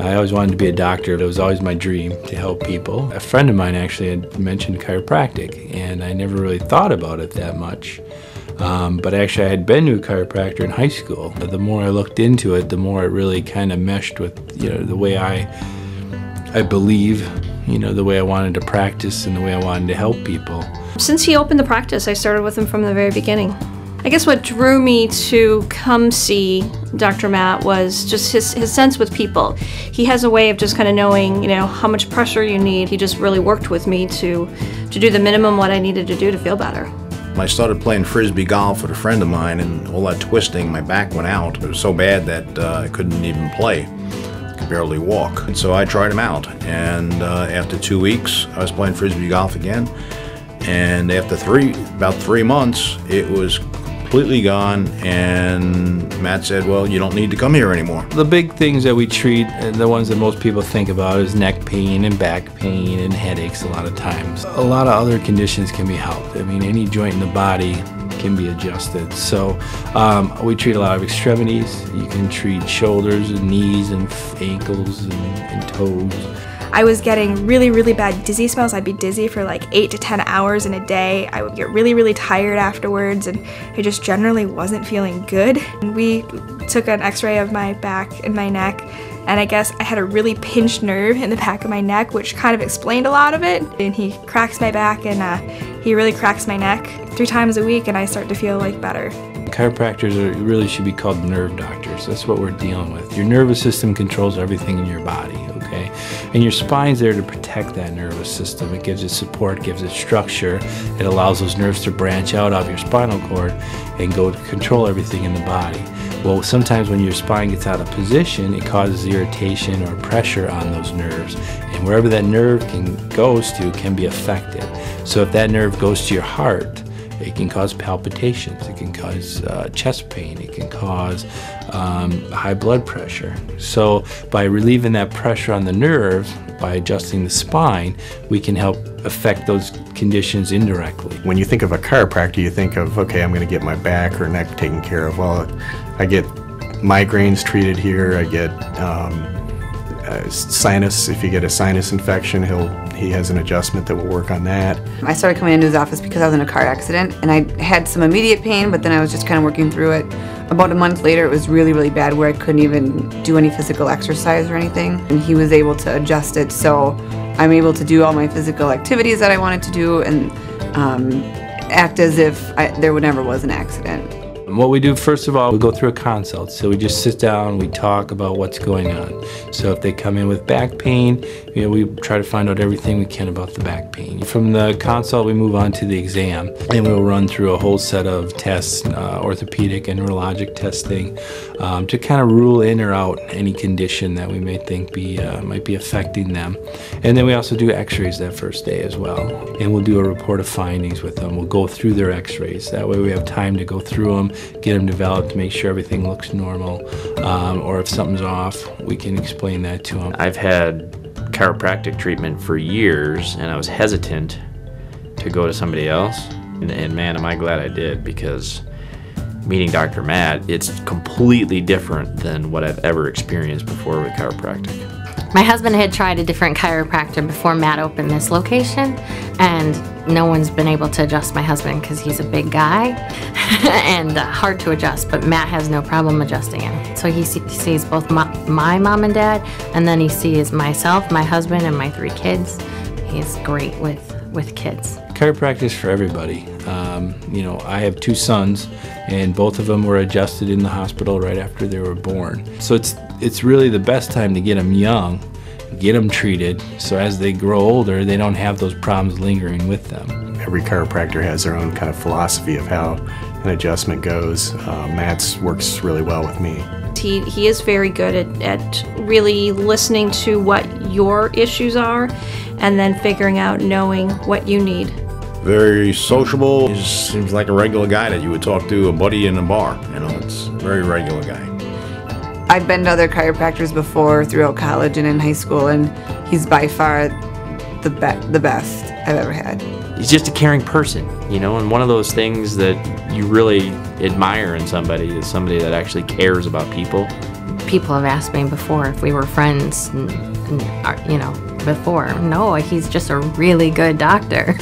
I always wanted to be a doctor. It was always my dream to help people. A friend of mine actually had mentioned chiropractic, and I never really thought about it that much. But actually I had been to a chiropractor in high school. The more I looked into it, the more it really kind of meshed with, the way I believe, the way I wanted to practice and the way I wanted to help people. Since he opened the practice, I started with him from the very beginning. I guess what drew me to come see Dr. Matt was just his sense with people. He has a way of just kind of knowing, how much pressure you need. He just really worked with me to do the minimum what I needed to do to feel better. I started playing Frisbee golf with a friend of mine, and all that twisting, my back went out. It was so bad that I couldn't even play. I could barely walk. And so I tried him out, and after 2 weeks, I was playing Frisbee golf again. And after about 3 months, it was completely gone, and Matt said, well, you don't need to come here anymore. The big things that we treat, the ones that most people think about, is neck pain and back pain and headaches a lot of times. A lot of other conditions can be helped. I mean, any joint in the body can be adjusted. So we treat a lot of extremities. You can treat shoulders and knees and ankles and toes. I was getting really, really bad dizzy spells. I'd be dizzy for like 8 to 10 hours in a day. I would get really, really tired afterwards, and I just generally wasn't feeling good. And we took an x-ray of my back and my neck, and I guess I had a really pinched nerve in the back of my neck, which kind of explained a lot of it. And he cracks my back, and he really cracks my neck 3 times a week, and I start to feel like better. Chiropractors really should be called nerve doctors. That's what we're dealing with. Your nervous system controls everything in your body, okay? And your spine's there to protect that nervous system. It gives it support, gives it structure. It allows those nerves to branch out of your spinal cord and go to control everything in the body. Well, sometimes when your spine gets out of position, it causes irritation or pressure on those nerves. And wherever that nerve goes to can be affected. So if that nerve goes to your heart, it can cause palpitations, it can cause chest pain, it can cause high blood pressure. So by relieving that pressure on the nerve, by adjusting the spine, we can help affect those conditions indirectly. When you think of a chiropractor, you think of, okay, I'm going to get my back or neck taken care of. Well, I get migraines treated here, I get sinus. If you get a sinus infection, he has an adjustment that will work on that. I started coming into his office because I was in a car accident, and I had some immediate pain, but then I was just kind of working through it. About a month later, it was really, really bad, where I couldn't even do any physical exercise or anything, and he was able to adjust it, so I'm able to do all my physical activities that I wanted to do and act as if there never was an accident. What we do, first of all, we go through a consult. So we just sit down, we talk about what's going on. So if they come in with back pain, we try to find out everything we can about the back pain. From the consult, we move on to the exam, and we'll run through a whole set of tests, orthopedic and neurologic testing, to kind of rule in or out any condition that we may think might be affecting them. And then we also do x-rays that first day as well. And we'll do a report of findings with them. We'll go through their x-rays. That way we have time to go through them, get them developed to make sure everything looks normal, or if something's off, we can explain that to them. I've had chiropractic treatment for years, and I was hesitant to go to somebody else, and man, am I glad I did, because meeting Dr. Matt, it's completely different than what I've ever experienced before with chiropractic. My husband had tried a different chiropractor before Matt opened this location, and no one's been able to adjust my husband because he's a big guy and hard to adjust, but Matt has no problem adjusting him. So he sees both my mom and dad, and then he sees myself, my husband, and my 3 kids. He's great with kids. Chiropractic is for everybody. I have 2 sons, and both of them were adjusted in the hospital right after they were born. So it's really the best time to get them young, get them treated, so as they grow older, they don't have those problems lingering with them. Every chiropractor has their own kind of philosophy of how an adjustment goes. Matt's works really well with me. He is very good at really listening to what your issues are and then figuring out, knowing what you need. Very sociable. He just seems like a regular guy that you would talk to, a buddy in a bar. It's a very regular guy. I've been to other chiropractors before throughout college and in high school, and he's by far the best I've ever had. He's just a caring person, and one of those things that you really admire in somebody is somebody that actually cares about people, people have asked me before if we were friends, and, you know, before. No, he's just a really good doctor.